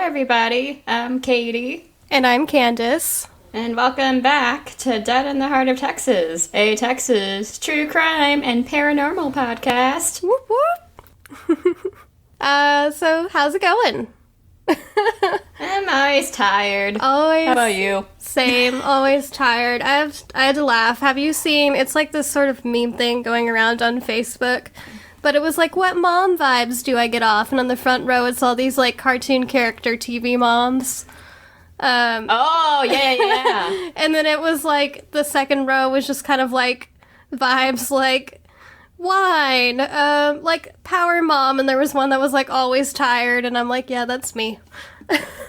everybody. I'm Katie. And I'm Candace. And welcome back to Dead in the Heart of Texas, a Texas true crime and paranormal podcast. Whoop whoop. So how's it going? I'm always tired. Always. How about you? Same. Always tired. I had to laugh. Have you seen, it's like this sort of meme thing going around on Facebook, but it was like, what mom vibes do I get off? And on the front row, it's all these like cartoon character TV moms. Oh, yeah. And then it was like, the second row was just kind of like vibes like wine, like power mom, and there was one that was like always tired, and I'm like, yeah, that's me.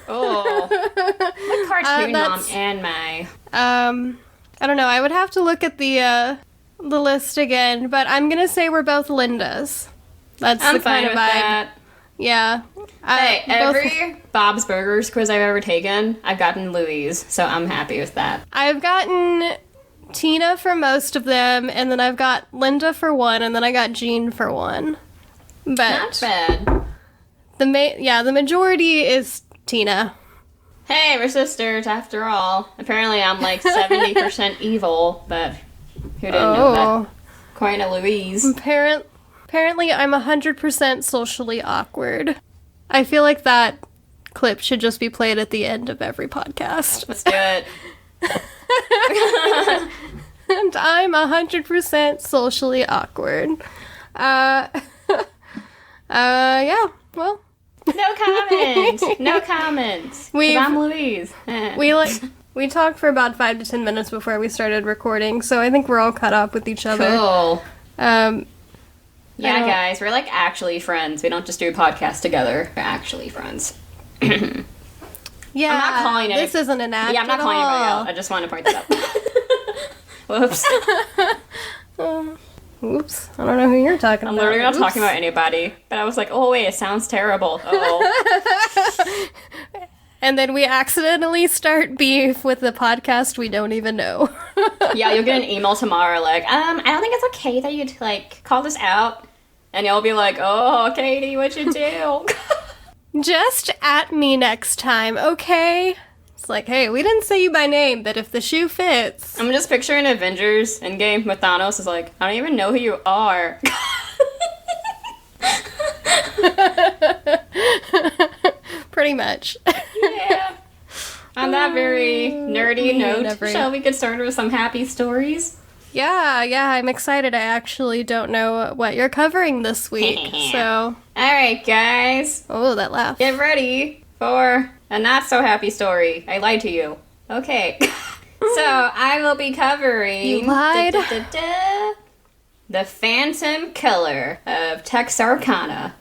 Oh. What cartoon mom am I? I don't know, I would have to look at the list again, but I'm gonna say we're both Lindas. That's I'm the kind fine of with vibe. that. Yeah. Hey, every Bob's Burgers quiz I've ever taken, I've gotten Louise, so I'm happy with that. I've gotten Tina for most of them, and then I've got Linda for one, and then I got Jean for one. But Not bad. the majority is Tina. Hey, we're sisters, after all. Apparently I'm like 70% evil, but who didn't know that? According to Louise. Apparently I'm 100% socially awkward. I feel like that clip should just be played at the end of every podcast. Let's do it. And I'm 100% socially awkward. Yeah, well. No comment. No comments. 'Cause I'm Louise. We talked for about 5 to 10 minutes before we started recording, so I think we're all caught up with each other. Cool. Yeah, I guys, we're like actually friends. We don't just do a podcast together. We're actually friends. Yeah, I'm not calling it. This isn't an act. Yeah, I'm not calling anybody out. I just want to point that out. Whoops. Oops. I don't know who you're talking I'm about. literally not talking about anybody. But I was like, oh wait, it sounds terrible. Oh. And then we accidentally start beef with the podcast we don't even know. Yeah, you'll get an email tomorrow like, I don't think it's okay that you'd like call this out. And you'll be like, oh, Katie, what'd you do? Just at me next time, okay? It's like, hey, we didn't say you by name, but if the shoe fits. I'm just picturing Avengers Endgame with Thanos is like, I don't even know who you are. Pretty much. Yeah. On that very nerdy note, shall we get started with some happy stories? Yeah, I'm excited. I actually don't know what you're covering this week, so. Alright, guys. Oh, that laugh. Get ready for a not-so-happy story. I lied to you. Okay. So, I will be covering... You lied? The Phantom Killer of Texarkana.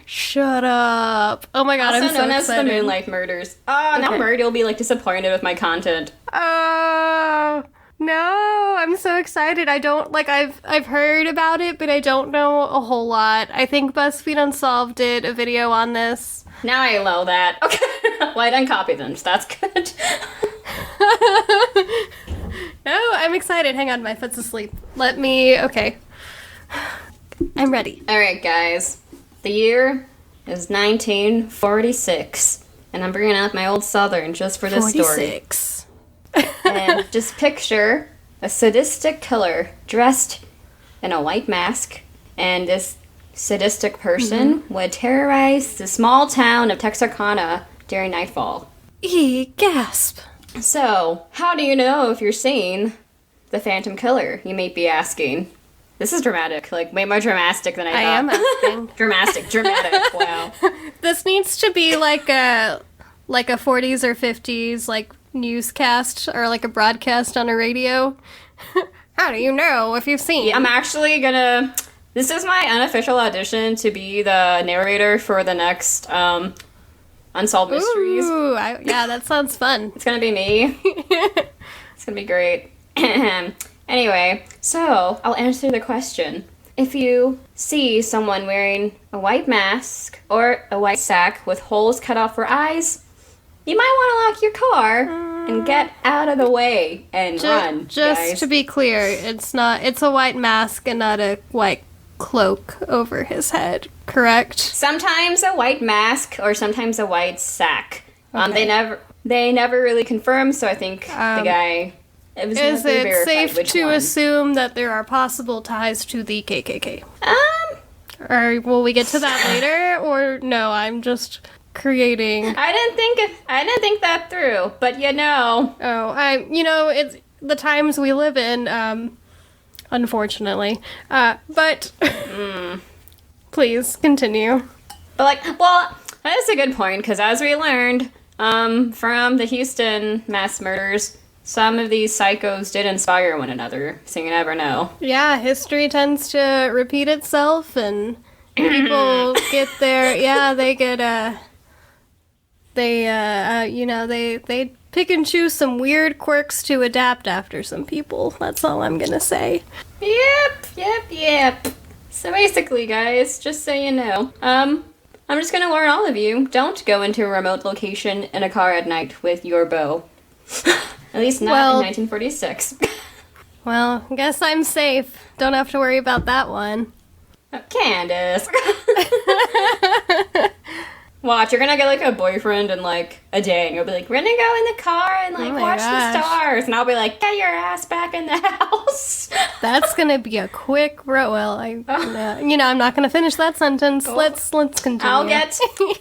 Shut up. Oh my god, also I'm so known as excited. the Moonlight Murders. Oh, now Murray will be like disappointed with my content. Oh, no, I'm so excited. I don't, like, I've heard about it, but I don't know a whole lot. I think BuzzFeed Unsolved did a video on this. Now I know that. Okay. Well, I didn't copy them, so that's good. No, I'm excited. Hang on, my foot's asleep. Okay. I'm ready. Alright, guys. The year is 1946, and I'm bringing out my old Southern just for this 46. story. And just picture a sadistic killer dressed in a white mask, and this sadistic person would terrorize the small town of Texarkana during nightfall. Gasp. So, how do you know if you're seeing the Phantom Killer, you may be asking? This is dramatic, like way more dramatic than I thought. I am asking. Dramatic, wow. This needs to be like a 40s or 50s, like, newscast or like a broadcast on a radio. How do you know if you've seen? Yeah, I'm actually gonna... This is my unofficial audition to be the narrator for the next Unsolved Mysteries. Ooh, yeah, that sounds fun. It's gonna be me. It's gonna be great. Anyway, so I'll answer the question. If you see someone wearing a white mask or a white sack with holes cut off for eyes, you might want to lock your car and get out of the way and run, Just guys. to be clear, it's a white mask and not a white cloak over his head. Correct. Sometimes a white mask or sometimes a white sack. Okay. They never really confirmed, so I think the guy... Is it safe to assume that there are possible ties to the KKK? Or will we get to that later? Or no, I'm just creating... I didn't think that through, but you know. Oh, it's the times we live in, unfortunately. But please continue. But that is a good point, because as we learned from the Houston mass murders, some of these psychos did inspire one another, so you never know. Yeah, history tends to repeat itself, and people get they pick and choose some weird quirks to adapt after some people. That's all I'm gonna say. Yep. So basically, guys, just so you know, I'm just gonna warn all of you, don't go into a remote location in a car at night with your bow. At least not in 1946. Well, guess I'm safe. Don't have to worry about that one. Candace. Watch, you're gonna get a boyfriend in a day, and you'll be like, we're gonna go in the car and watch the stars, and I'll be like, get your ass back in the house. That's gonna be a quick row. Well, I'm not gonna finish that sentence. Let's continue. I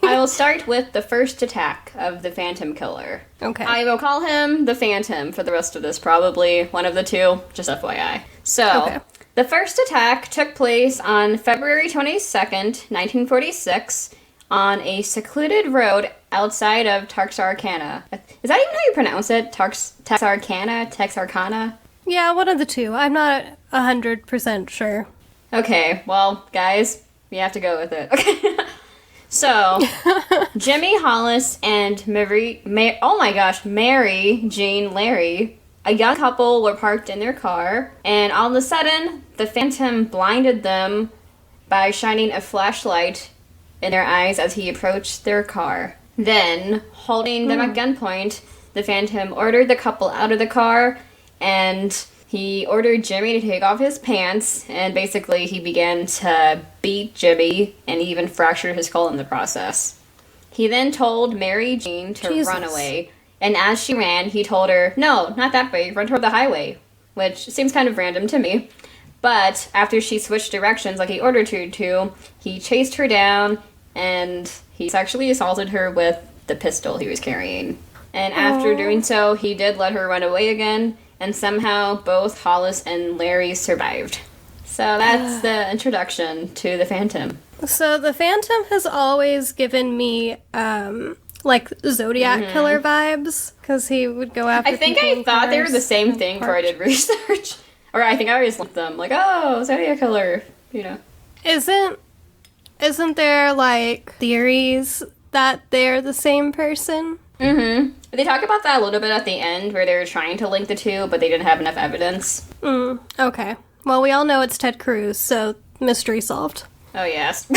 will start with the first attack of the Phantom Killer. Okay. I will call him the Phantom for the rest of this, probably one of the two, just FYI. So, The first attack took place on February 22nd, 1946, on a secluded road outside of Texarkana. Is that even how you pronounce it? Texarkana? Yeah, one of the two. I'm not 100% sure. Okay, well, guys, we have to go with it. Okay. So, Jimmy Hollis and Mary Jean Larry, a young couple, were parked in their car, and all of a sudden, the Phantom blinded them by shining a flashlight in their eyes as he approached their car. Then, holding them at gunpoint, the Phantom ordered the couple out of the car, and he ordered Jimmy to take off his pants, and basically he began to beat Jimmy, and he even fractured his skull in the process. He then told Mary Jean to run away, and as she ran, he told her, no, not that way, run toward the highway, which seems kind of random to me. But after she switched directions like he ordered her to, he chased her down, and he sexually assaulted her with the pistol he was carrying. And after doing so, he did let her run away again, and somehow both Hollis and Larry survived. So that's the introduction to the Phantom. So the Phantom has always given me, Zodiac Killer vibes, because he would go after I think I thought they were the same thing before I did research. Or I think I always linked them, Zodiac Killer, Isn't there, theories that they're the same person? Mm-hmm. They talk about that a little bit at the end, where they were trying to link the two, but they didn't have enough evidence. Okay. Well, we all know it's Ted Cruz, so mystery solved. Oh, yes.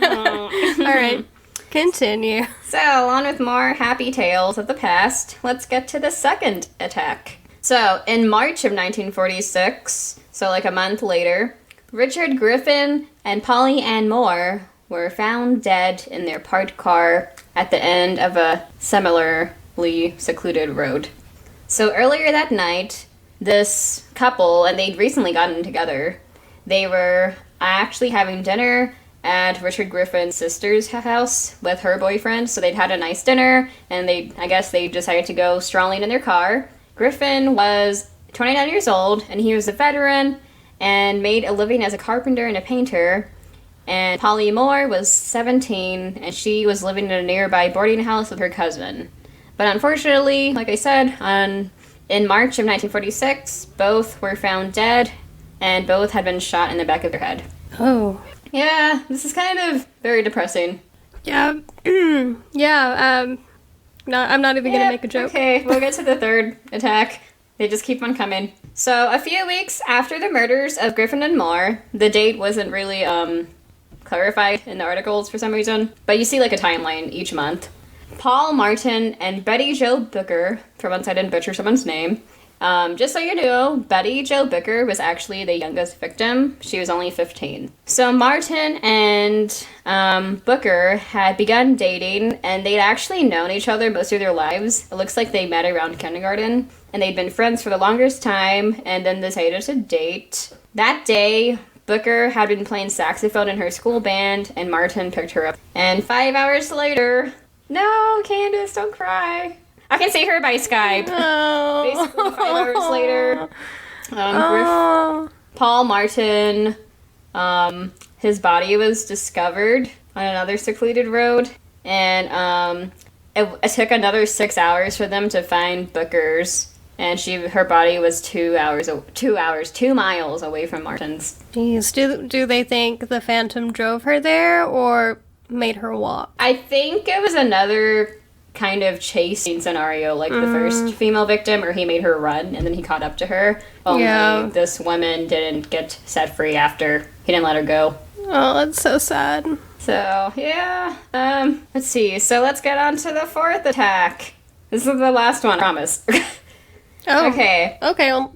All right. Continue. So, on with more happy tales of the past, let's get to the second attack. So, in March of 1946, so a month later, Richard Griffin and Polly Ann Moore were found dead in their parked car at the end of a similarly secluded road. So earlier that night, this couple, and they'd recently gotten together, they were actually having dinner at Richard Griffin's sister's house with her boyfriend. So they'd had a nice dinner, and they decided to go strolling in their car. Griffin was 29 years old, and he was a veteran and made a living as a carpenter and a painter. And Polly Moore was 17, and she was living in a nearby boarding house with her cousin. But unfortunately, like I said, in March of 1946, both were found dead, and both had been shot in the back of their head. Oh. Yeah, this is kind of very depressing. Yeah. I'm not even gonna make a joke. Okay, we'll get to the third attack. They just keep on coming. So, a few weeks after the murders of Griffin and Moore, the date wasn't really, clarified in the articles for some reason, but you see a timeline each month. Paul Martin and Betty Jo Booker, for once I didn't butcher someone's name, Just so you know, Betty Jo Booker was actually the youngest victim. She was only 15. So Martin and Booker had begun dating, and they'd actually known each other most of their lives. It looks like they met around kindergarten, and they'd been friends for the longest time, and then decided to date. That day, Booker had been playing saxophone in her school band, and Martin picked her up. And 5 hours later, no, Candace, don't cry. I can see her by Skype. Oh. Basically, 5 hours later, Paul Martin, his body was discovered on another secluded road, and it took another 6 hours for them to find Booker's, and her body was 2 miles away from Martin's. Jeez, do they think the Phantom drove her there or made her walk? I think it was another kind of chasing scenario, like the first female victim, or he made her run and then he caught up to her. Only this woman didn't get set free after he didn't let her go. Oh, that's so sad. So, yeah. Let's see. So let's get on to the fourth attack. This is the last one, I promise. Oh. Okay. Okay.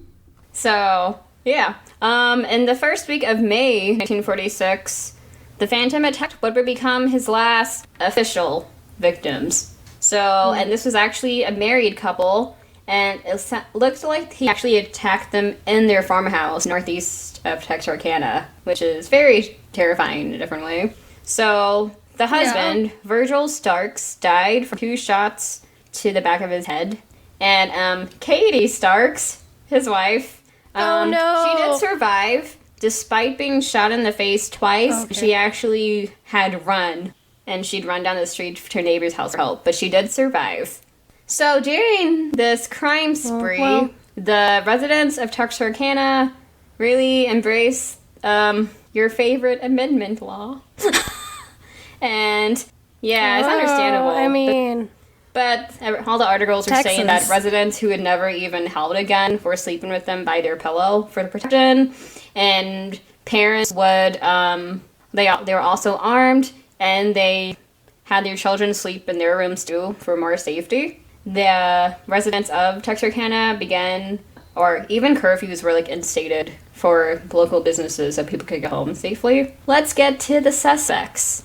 So, yeah. In the first week of May 1946, the Phantom attacked what would become his last official victims. So, and this was actually a married couple, and it looked like he actually attacked them in their farmhouse northeast of Texarkana, which is very terrifying in a different way. So, the husband, Virgil Starks, died from 2 shots to the back of his head. And Katie Starks, his wife, oh no, she did survive. Despite being shot in the face twice, she actually had run. And she'd run down the street to her neighbor's house for help, but she did survive. So during this crime spree, the residents of Texarkana really embraced your favorite amendment law. And yeah, it's understandable. I mean, but all the articles were saying that residents who had never even held a gun were sleeping with them by their pillow for the protection, and parents would they were also armed. And they had their children sleep in their rooms too for more safety. The residents of Texarkana began, or even curfews were instated for local businesses so people could go home safely. Let's get to the suspects.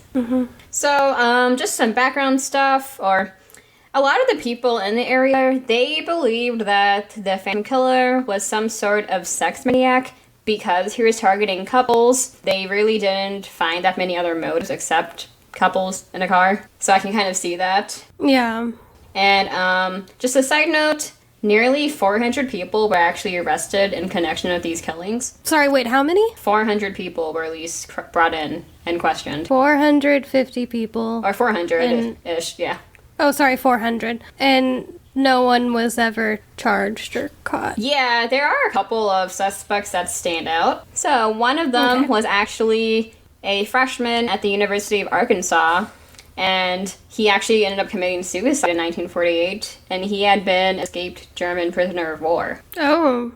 So, just some background stuff, or a lot of the people in the area, they believed that the Phantom Killer was some sort of sex maniac. Because he was targeting couples, they really didn't find that many other motives except couples in a car. So I can kind of see that. Yeah. And just a side note, nearly 400 people were actually arrested in connection with these killings. Sorry, wait, how many? 400 people were at least brought in and questioned. 450 people. Or 400-ish, yeah. Oh, sorry, 400. And no one was ever charged or caught. Yeah, there are a couple of suspects that stand out. So one of them was actually a freshman at the University of Arkansas, and he actually ended up committing suicide in 1948, and he had been escaped German prisoner of war. Oh,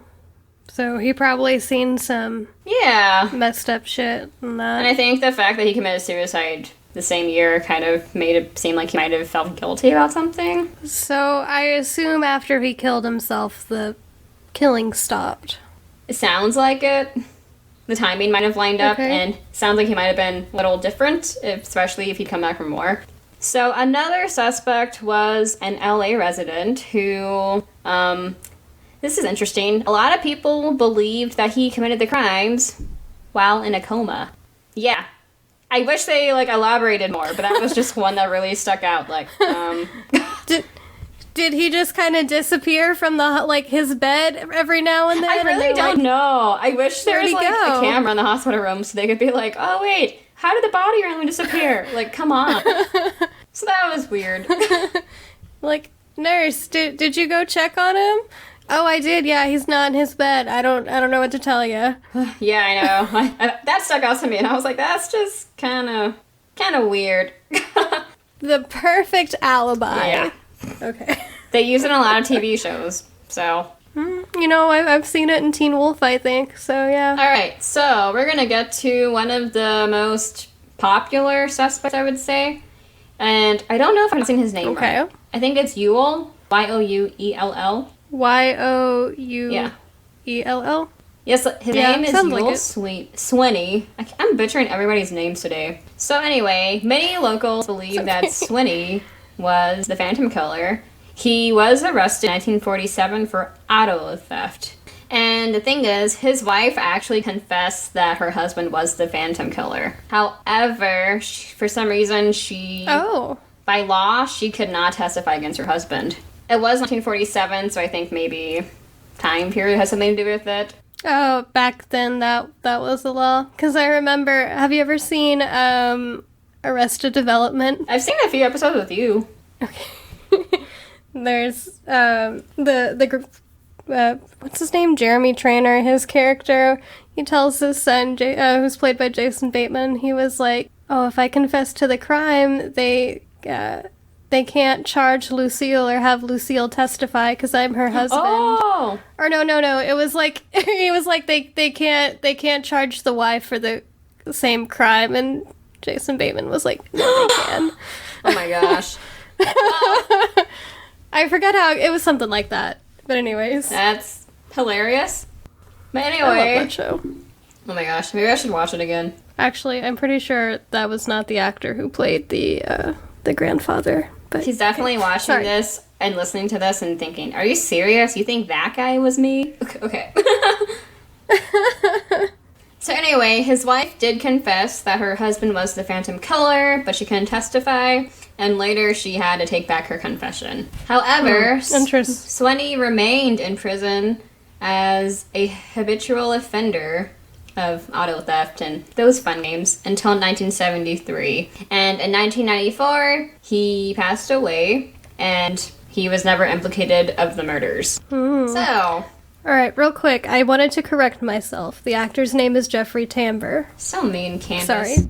so he probably seen some messed up shit and that. And I think the fact that he committed suicide the same year kind of made it seem like he might have felt guilty about something. So I assume after he killed himself, the killing stopped. It sounds like it. The timing might have lined up, and sounds like he might have been a little different, especially if he'd come back from war. So another suspect was an LA resident who, this is interesting. A lot of people believed that he committed the crimes while in a coma. Yeah. I wish they, elaborated more, but that was just one that really stuck out. Did he just kind of disappear from the, his bed every now and then? I really don't know. I wish there was, a camera in the hospital room so they could be like, oh, wait, how did the body randomly disappear? Come on. So that was weird. Nurse, did you go check on him? Oh, I did. Yeah, he's not in his bed. I don't know what to tell you. Yeah, I know. That stuck out to me, and I was like, that's just kind of weird. The perfect alibi. Yeah. Okay. They use it in a lot of TV shows, so. I've seen it in Teen Wolf, I think. So yeah. All right, so we're gonna get to one of the most popular suspects, I would say, and I don't know if I'm saying his name right. I think it's Ewell, Youell. Youyell? Yes, his name is sounds like Yul it. Swinney. I'm butchering everybody's names today. So anyway, many locals believe that Swinney was the Phantom Killer. He was arrested in 1947 for auto theft. And the thing is, his wife actually confessed that her husband was the Phantom Killer. However, for some reason, by law, she could not testify against her husband. It was 1947, so I think maybe time period has something to do with it. Oh, back then that was the law. Because I remember, have you ever seen Arrested Development? I've seen a few episodes with you. Okay. There's the group, what's his name? Jeremy Trainer, his character. He tells his son, who's played by Jason Bateman, he was like, oh, if I confess to the crime, they can't charge Lucille or have Lucille testify because I'm her husband. Oh! Or no. It was like he was like they can't charge the wife for the same crime, and Jason Bateman was like, no, they can. Oh my gosh. I forget how it was, something like that. But anyways, that's hilarious. But anyway, I love that show. Oh my gosh, maybe I should watch it again. Actually, I'm pretty sure that was not the actor who played the grandfather. But he's definitely watching this and listening to this and thinking, are you serious? You think that guy was me? Okay. So anyway, his wife did confess that her husband was the Phantom Killer, but she couldn't testify, and later she had to take back her confession. However, Swinney remained in prison as a habitual offender of auto theft and those fun games until 1973. And in 1994, he passed away, and he was never implicated of the murders. So... Alright, real quick, I wanted to correct myself. The actor's name is Jeffrey Tambor. So mean, Candace.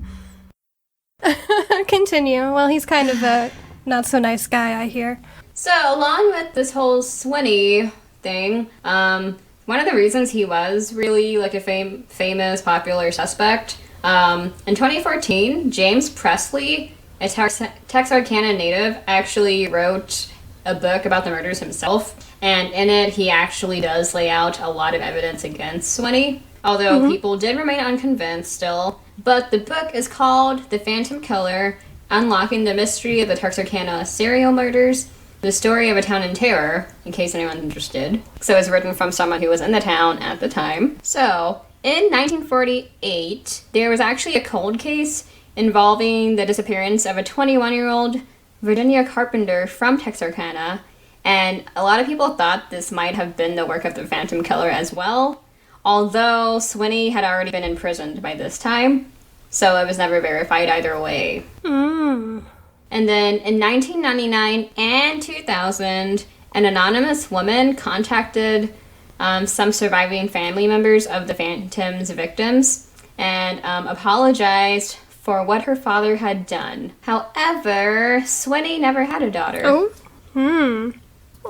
Sorry. Continue. Well, he's kind of a not-so-nice guy, I hear. So, along with this whole Swinney thing, one of the reasons he was really like a famous, popular suspect, in 2014, James Presley, a Texarkana native, actually wrote a book about the murders himself. And in it, he actually does lay out a lot of evidence against Swinney, although people did remain unconvinced still. But the book is called The Phantom Killer, Unlocking the Mystery of the Texarkana Serial Murders, the Story of a Town in Terror, in case anyone's interested. So it's written from someone who was in the town at the time. So, in 1948, there was actually a cold case involving the disappearance of a 21-year-old Virginia Carpenter from Texarkana, and a lot of people thought this might have been the work of the Phantom Killer as well, although Swinney had already been imprisoned by this time, so it was never verified either way. And then in 1999 and 2000, an anonymous woman contacted some surviving family members of the Phantom's victims and apologized for what her father had done. However, Swinney never had a daughter.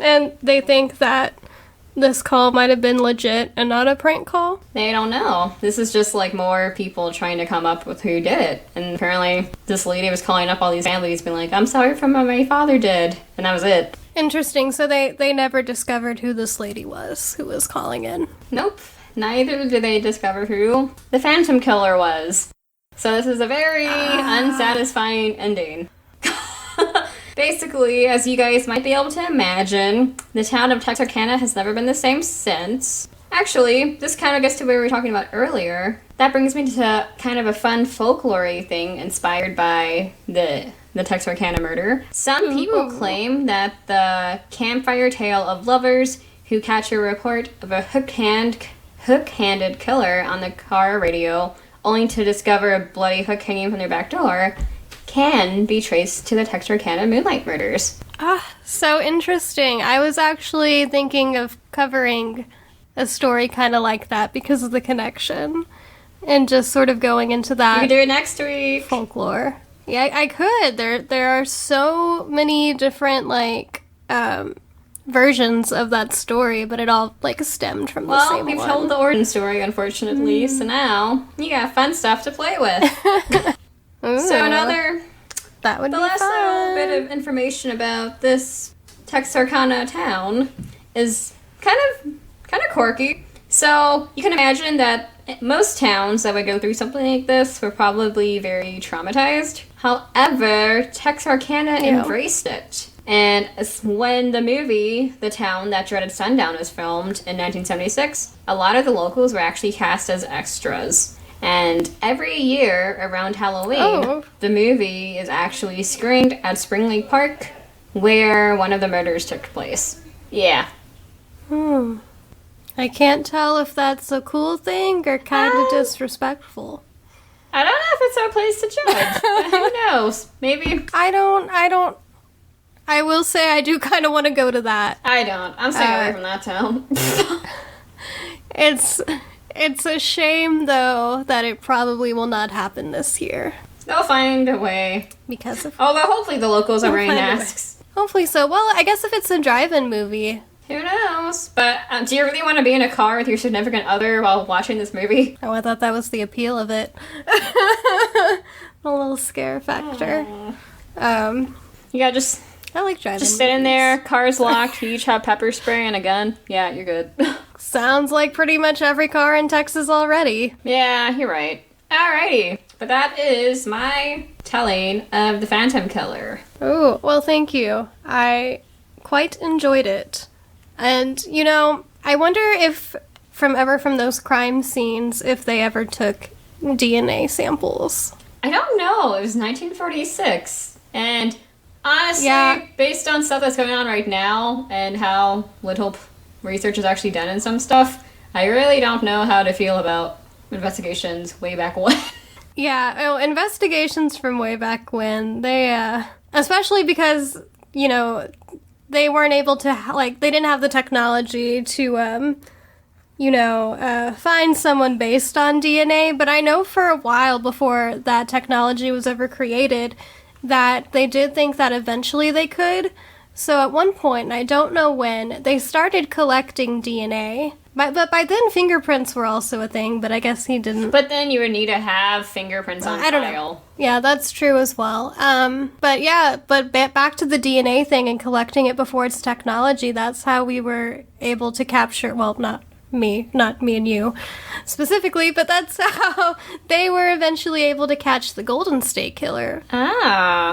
And they think that this call might have been legit and not a prank call? They don't know. This is just like more people trying to come up with who did it. And apparently this lady was calling up all these families being like, I'm sorry for what my father did. And that was it. Interesting. So they never discovered who this lady was who was calling in? Nope. Neither did they discover who the Phantom Killer was. So this is a very unsatisfying ending. Basically, as you guys might be able to imagine, the town of Texarkana has never been the same since. Actually, this kind of gets to what we were talking about earlier. That brings me to kind of a fun folklore thing inspired by the Texarkana murder. Some people claim that the campfire tale of lovers who catch a report of a hook-handed killer on the car radio, only to discover a bloody hook hanging from their back door, can be traced to the Texarkana Moonlight Murders. So interesting. I was actually thinking of covering a story kind of like that because of the connection and just sort of going into that. You can do it next week. Folklore. Yeah, I could. There are so many different versions of that story, but it all stemmed from the same one. Well, we've told the origin story, unfortunately, so now you got fun stuff to play with. Ooh, so the last little bit of information about this Texarkana town is kind of quirky. So you can imagine that most towns that would go through something like this were probably very traumatized. However, Texarkana embraced it. And when the movie, The Town That Dreaded Sundown, was filmed in 1976, a lot of the locals were actually cast as extras. And every year around Halloween, the movie is actually screened at Spring Lake Park, where one of the murders took place. Yeah. I can't tell if that's a cool thing or kind of disrespectful. I don't know if it's our place to judge, but who knows? Maybe. I will say I do kind of want to go to that. I don't. I'm staying away from that town. It's a shame, though, that it probably will not happen this year. They'll find a way. Because of... Although hopefully the locals are wearing masks. Hopefully so. Well, I guess if it's a drive-in movie. Who knows? But do you really want to be in a car with your significant other while watching this movie? Oh, I thought that was the appeal of it. A little scare factor. Yeah, just... I like driving Just sit in there, car's locked, you each have pepper spray and a gun. Yeah, you're good. Sounds like pretty much every car in Texas already. Yeah, you're right. Alrighty. But that is my telling of The Phantom Killer. Oh, well, thank you. I quite enjoyed it. And, you know, I wonder if from those crime scenes, if they ever took DNA samples. I don't know. It was 1946. And... honestly, based on stuff that's going on right now and how little research is actually done in some stuff, I really don't know how to feel about investigations way back when. Yeah, investigations from way back when, they, especially because, you know, they weren't able to, they didn't have the technology to, find someone based on DNA, but I know for a while before that technology was ever created, that they did think that eventually they could. So at one point, and I don't know when, they started collecting DNA. But by then, fingerprints were also a thing, but I guess he didn't. But then you would need to have fingerprints on file. I don't know. Yeah, that's true as well. But back to the DNA thing and collecting it before its technology, that's how we were able to capture, well, not me and you specifically, but that's how they were eventually able to catch the Golden State Killer.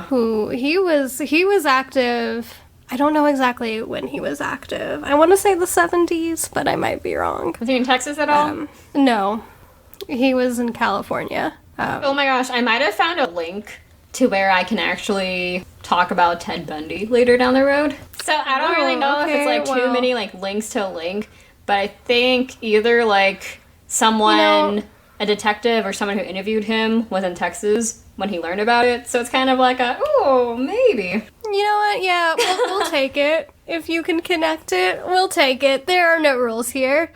Who he was active. I don't know exactly when he was active. I want to say the 70s, but I might be wrong. Was he in Texas at all? No, he was in California. Oh my gosh, I might have found a link to where I can actually talk about Ted Bundy later down the road. So I don't really know if it's too many links to a link. But I think either, someone, a detective or someone who interviewed him was in Texas when he learned about it. So it's kind of like maybe. You know what? Yeah, we'll take it. If you can connect it, we'll take it. There are no rules here.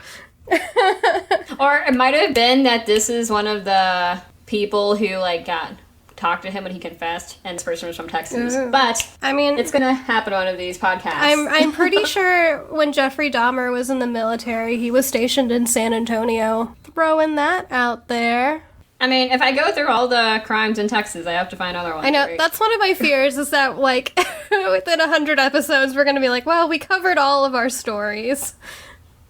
Or it might have been that this is one of the people who, talked to him when he confessed, and this person was from Texas. But I mean, it's gonna happen on one of these podcasts. I'm pretty sure when Jeffrey Dahmer was in the military, he was stationed in San Antonio. Throwing that out there. I mean, if I go through all the crimes in Texas, I have to find other ones. I know, right? That's one of my fears, is that, within 100 episodes, we're gonna be like, well, we covered all of our stories.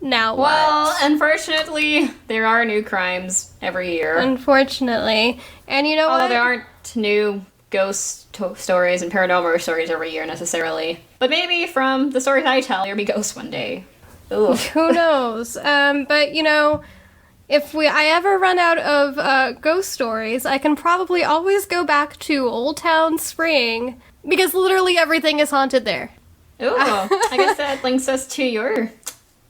Now what? Well, unfortunately, there are new crimes every year. Unfortunately. And you know what? Although there aren't new ghost stories and paranormal stories every year, necessarily. But maybe from the stories I tell, there'll be ghosts one day. Ooh. Who knows? But, if I ever run out of ghost stories, I can probably always go back to Old Town Spring, because literally everything is haunted there. Ooh, I guess that links us to your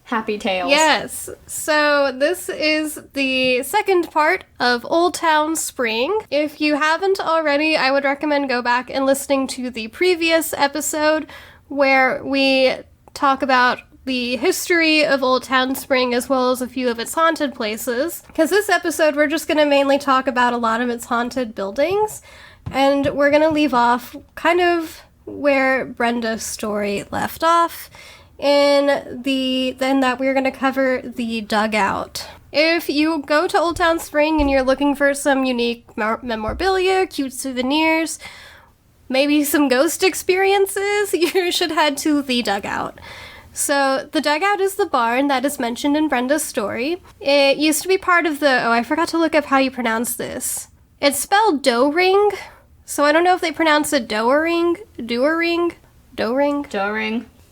happy tales. Yes. So this is the second part of Old Town Spring. If you haven't already, I would recommend go back and listening to the previous episode where we talk about the history of Old Town Spring as well as a few of its haunted places. Because this episode, we're just going to mainly talk about a lot of its haunted buildings, and we're going to leave off kind of where Brenda's story left off, then that we're going to cover the dugout. If you go to Old Town Spring and you're looking for some unique memorabilia, cute souvenirs, maybe some ghost experiences, you should head to the dugout. So the dugout is the barn that is mentioned in Brenda's story. It used to be part of the, I forgot to look up how you pronounce this. It's spelled Doering, so I don't know if they pronounce it Doering.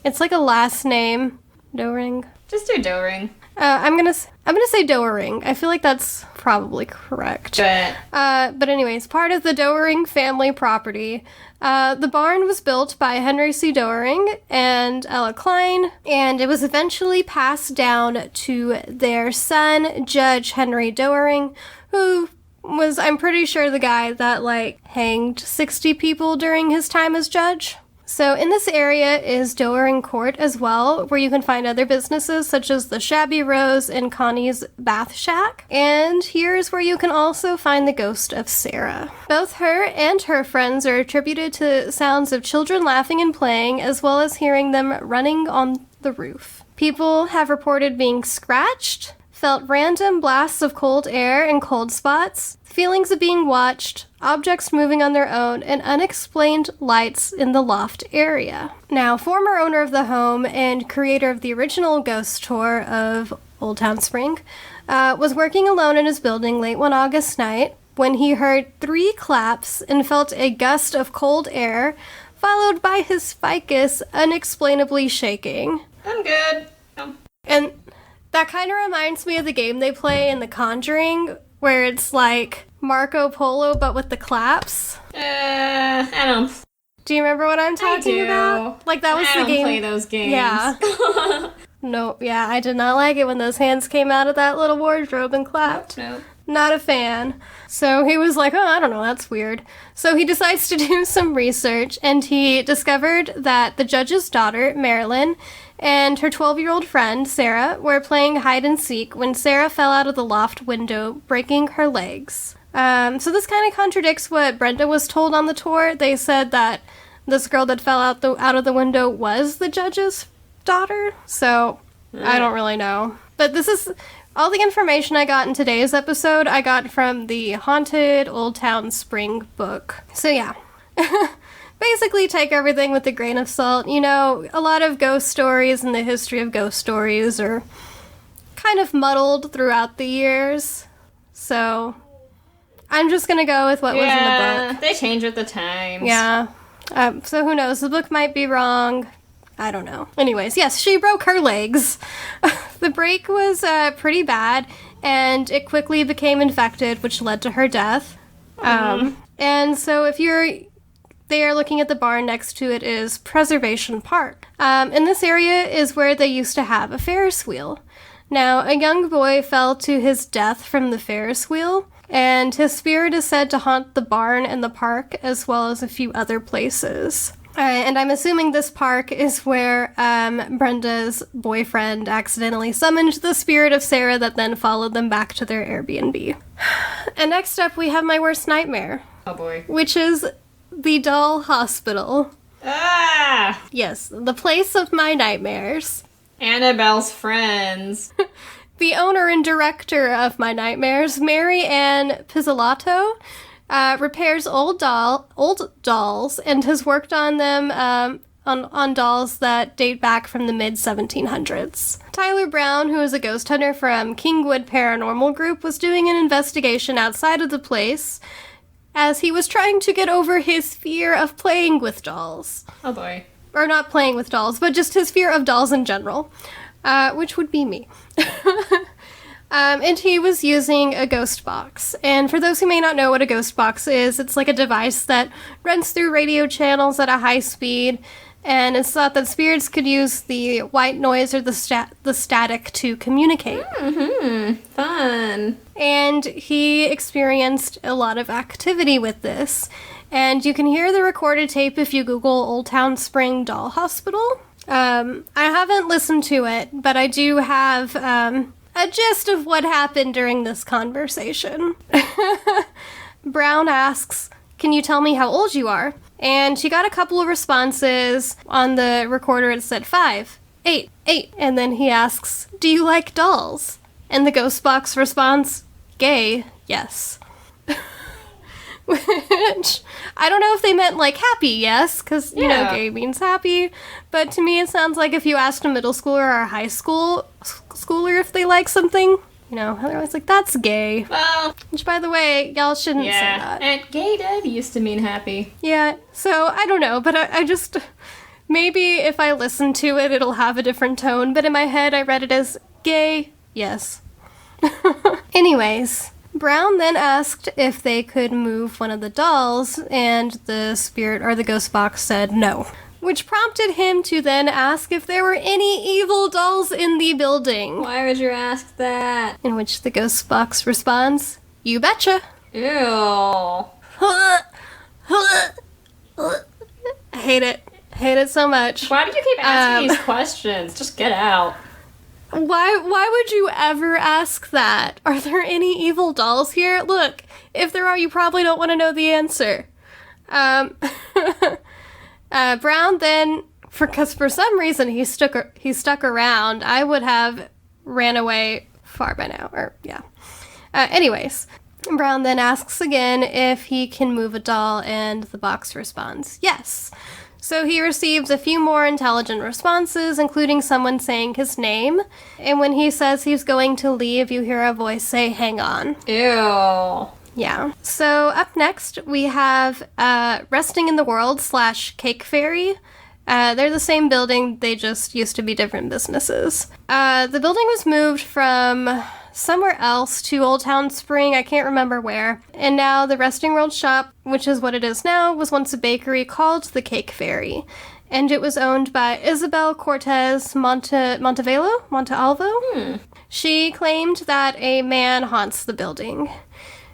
It's like a last name. Doering. Just do Doering. I'm gonna say Doering. I feel like that's probably correct. But anyways, part of the Doering family property. The barn was built by Henry C. Doering and Ella Klein, and it was eventually passed down to their son, Judge Henry Doering, who was, I'm pretty sure, the guy that, hanged 60 people during his time as judge. So in this area is Doering Court as well, where you can find other businesses such as the Shabby Rose and Connie's Bath Shack. And here's where you can also find the ghost of Sarah. Both her and her friends are attributed to sounds of children laughing and playing, as well as hearing them running on the roof. People have reported being scratched, felt random blasts of cold air and cold spots, feelings of being watched, objects moving on their own, and unexplained lights in the loft area. Now, former owner of the home and creator of the original ghost tour of Old Town Spring was working alone in his building late one August night when he heard 3 claps and felt a gust of cold air, followed by his ficus unexplainably shaking. I'm good. And that kind of reminds me of the game they play in The Conjuring, where it's like Marco Polo, but with the claps. I don't. Do you remember what I'm talking about? Like, that was the game. I don't play those games. Yeah. No, yeah, I did not like it when those hands came out of that little wardrobe and clapped. Nope. Not a fan. So he was like, I don't know, that's weird. So he decides to do some research, and he discovered that the judge's daughter, Marilyn, and her 12-year-old friend, Sarah, were playing hide-and-seek when Sarah fell out of the loft window, breaking her legs. So this kind of contradicts what Brenda was told on the tour. They said that this girl that fell out of the window was the judge's daughter, so I don't really know. But this is all the information I got in today's episode I got from the Haunted Old Town Spring book. So yeah. Basically take everything with a grain of salt. You know, a lot of ghost stories and the history of ghost stories are kind of muddled throughout the years. So I'm just gonna go with what was in the book. They change with the times. Yeah. So who knows? The book might be wrong. I don't know. Anyways, yes, she broke her legs. The break was pretty bad, and it quickly became infected, which led to her death. And so if you're there looking at the barn, next to it is Preservation Park. And this area is where they used to have a Ferris wheel. Now, a young boy fell to his death from the Ferris wheel, and his spirit is said to haunt the barn and the park, as well as a few other places. And I'm assuming this park is where Brenda's boyfriend accidentally summoned the spirit of Sarah that then followed them back to their Airbnb. And next up, we have my worst nightmare. Oh boy. Which is the doll hospital. Ah! Yes, the place of my nightmares. Annabelle's friends. The owner and director of my nightmares, Mary Ann Pizzolatto, repairs old dolls and has worked on them on dolls that date back from the mid-1700s. Tyler Brown, who is a ghost hunter from Kingwood Paranormal Group, was doing an investigation outside of the place as he was trying to get over his fear of playing with dolls. Oh boy. Or not playing with dolls, but just his fear of dolls in general, which would be me. And he was using a ghost box. And for those who may not know what a ghost box is, it's like a device that runs through radio channels at a high speed, and it's thought that spirits could use the white noise or the static to communicate. Fun. And he experienced a lot of activity with this. And you can hear the recorded tape if you Google Old Town Spring Doll Hospital. I haven't listened to it, but I do have a gist of what happened during this conversation. Brown asks, "Can you tell me how old you are?" And she got a couple of responses. On the recorder it said 5, 8, 8. And then he asks, "Do you like dolls?" And the ghost box responds, "Gay, yes." Which, I don't know if they meant, like, happy, yes, because, you know, gay means happy, but to me it sounds like if you asked a middle schooler or a high schooler if they like something, you know, they're always like, that's gay. Well, which, by the way, y'all shouldn't say that. And gay did used to mean happy. Yeah, so, I don't know, but I just, maybe if I listen to it, it'll have a different tone, but in my head I read it as gay, yes. Anyways, Brown then asked if they could move one of the dolls, and the spirit or the ghost box said no. Which prompted him to then ask if there were any evil dolls in the building. Why would you ask that? In which the ghost box responds, "You betcha." Ew. I hate it. Hate it so much. Why do you keep asking these questions? Just get out. Why would you ever ask that? Are there any evil dolls here? Look, if there are, you probably don't want to know the answer. Brown then, because for some reason he stuck around, I would have ran away far by now, or yeah. Anyways, Brown then asks again if he can move a doll, and the box responds yes. So he receives a few more intelligent responses, including someone saying his name. And when he says he's going to leave, you hear a voice say, "Hang on." Ew. Yeah. So up next, we have Resting in the World / Cake Fairy. They're the same building, they just used to be different businesses. The building was moved from somewhere else to Old Town Spring, I can't remember where. And now the Resting World shop, which is what it is now, was once a bakery called the Cake Fairy. And it was owned by Isabel Cortez Montalvo. She claimed that a man haunts the building.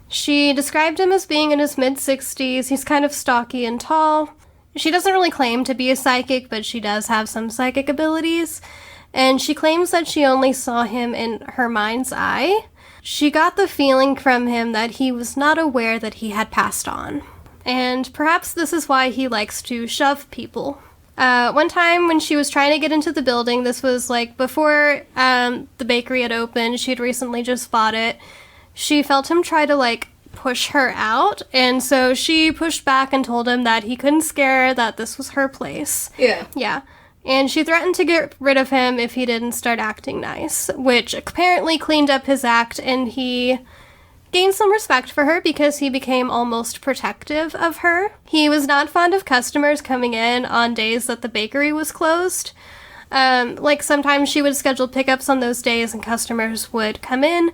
She described him as being in his mid-60s. He's kind of stocky and tall. She doesn't really claim to be a psychic, but she does have some psychic abilities. And she claims that she only saw him in her mind's eye. She got the feeling from him that he was not aware that he had passed on. And perhaps this is why he likes to shove people. One time when she was trying to get into the building, this was like before the bakery had opened, she had recently just bought it, she felt him try to like push her out, and so she pushed back and told him that he couldn't scare her, that this was her place. Yeah. And she threatened to get rid of him if he didn't start acting nice, which apparently cleaned up his act, and he gained some respect for her because he became almost protective of her. He was not fond of customers coming in on days that the bakery was closed. Like sometimes she would schedule pickups on those days and customers would come in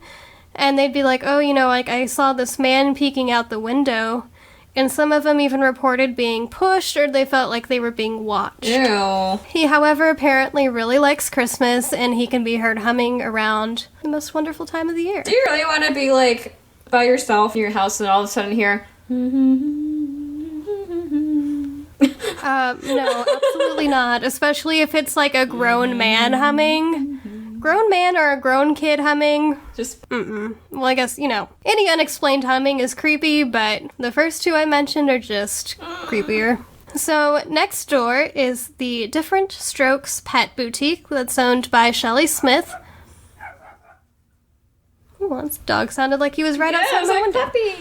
and they'd be like, "Oh, you know, like I saw this man peeking out the window." And some of them even reported being pushed, or they felt like they were being watched. Ew. He, however, apparently really likes Christmas, and he can be heard humming around the most wonderful time of the year. Do you really want to be, like, by yourself in your house and all of a sudden hear... No, absolutely not. Especially if it's, like, a grown man humming. Grown man or a grown kid humming? Just... Well, I guess, you know, any unexplained humming is creepy, but the first two I mentioned are just creepier. So, next door is the Different Strokes Pet Boutique that's owned by Shelley Smith. Oh, that dog sounded like he was right outside my window. Puppy.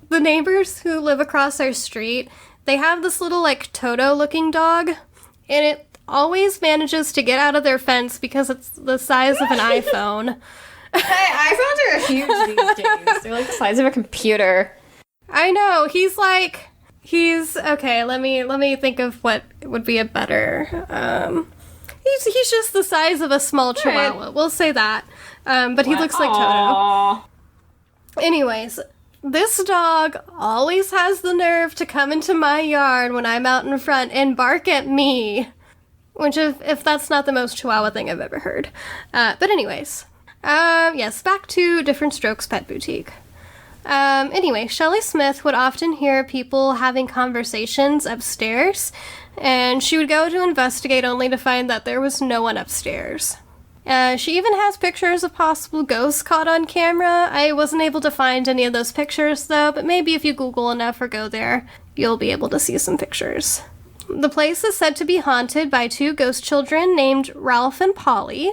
The neighbors who live across our street, they have this little, like, Toto-looking dog, and it always manages to get out of their fence because it's the size of an iPhone. Hey, iPhones are huge these days. They're like the size of a computer. I know. He's okay. Let me think of what would be a better. He's just the size of a small Chihuahua. We'll say that. But he looks like Toto. Anyways, this dog always has the nerve to come into my yard when I'm out in front and bark at me. Which, if that's not the most Chihuahua thing I've ever heard. But anyways. Yes, back to Different Strokes Pet Boutique. Anyway, Shelley Smith would often hear people having conversations upstairs, and she would go to investigate only to find that there was no one upstairs. She even has pictures of possible ghosts caught on camera. I wasn't able to find any of those pictures, though, but maybe if you Google enough or go there, you'll be able to see some pictures. The place is said to be haunted by two ghost children named Ralph and Polly.